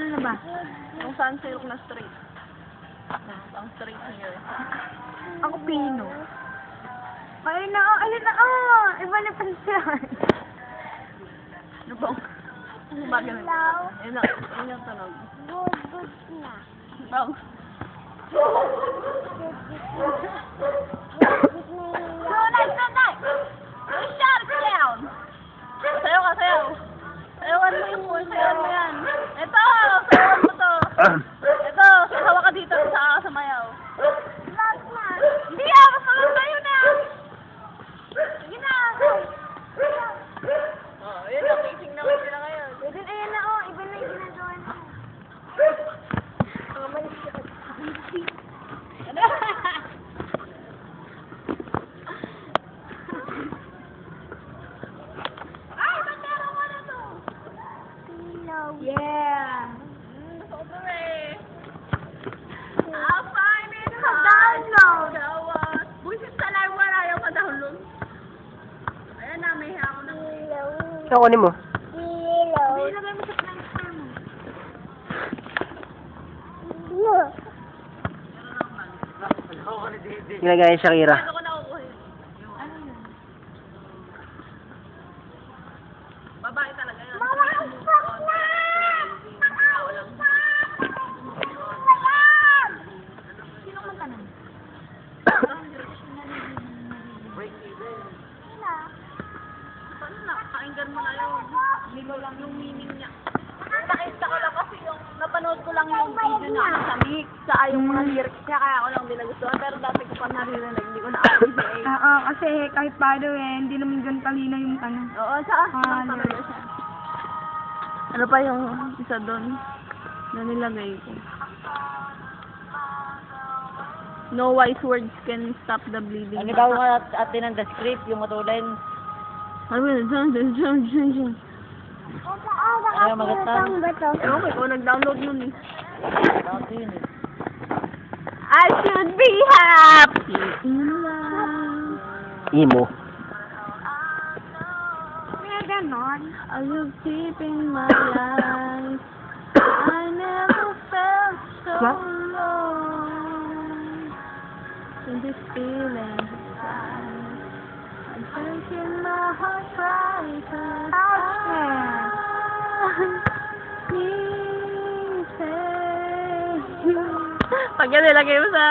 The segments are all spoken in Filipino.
Ano na ba? Yung sunsilk na straight. Ang straight here. Ako pino. Ayun na, oh, ayun na, oh! Iba na pansin. Ano ba? Ano ba ganun? Ayun na, ayun yung tunog. Good na. Bang. Sunay! Shut it down! Sayaw ka, sayaw. Sayawan mo yung sayawan mo yan. Ito, sayawan mo to. Ito, sayawa ka dito sa mayaw. Hindi mas maganda tayo na. Sige na. Oh, yun ang kissing naman sila ngayon. Ayun na, oh, iba na yung ginagawa niya. Ay, bandera mo na to. Yeah! Super eh. I'll find it Download! Dawas. Buisit sa live wala yung ka-download. Ayan na, may hako na. Ikaw, kunin mo. Hindi, ilagay mo sa transfer mo. Ginagaya si Shakira. Ano ko nakukuha yun? Ano yun? Babae talaga yun. Sino man ka nun? Paano na? Pakinggan mo na yun. Hindi ko lang yung meaning niya. Nakita ko lang kasi yung napanood ko lang yung video niya sa mix, sa yung mga lyrics niya, kaya ako lang dinagustuhan. Pero dati ko pa naririnig, hindi ko na-appreciate. Oo, kasi kahit paano eh, hindi naman ganun talino yung tanong. Oo, saka Ah, talaga siya. Ano pa yung isa doon na nilagay ko? No wise words can stop the bleeding. Ano daw nga atin ang the script, yung matulan? Ano ba yun? Ayaw magatan. Ewan ko, ikaw nag-download nun eh. Dati yun eh. I should be happy in love. Imo. May ganon. I love deep in my life. I never felt so What? alone. In this feeling inside. I'm breaking my heart right Pag yan nilagay mo sa...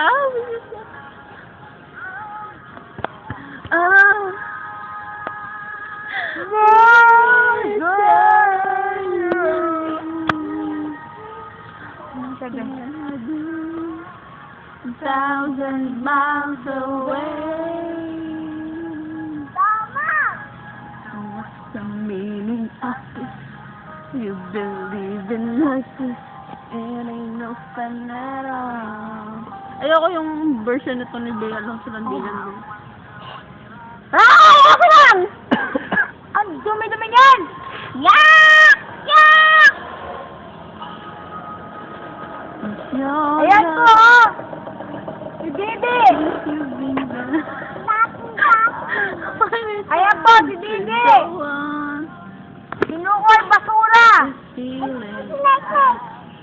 Thousand miles away. What's the meaning of this? You believe in like this? It ain't no fun at all. Ayoko yung version nito ni Bea lang sa Landigan. Ah! Ako lang! Ang dumi-dumi yan! Yak! Yak! Ayan po! Si Didi! Ayan po, si Didi! Sinukoy basura!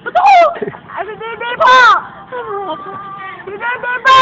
Totoo! Ay, si Didi po! Si Didi po!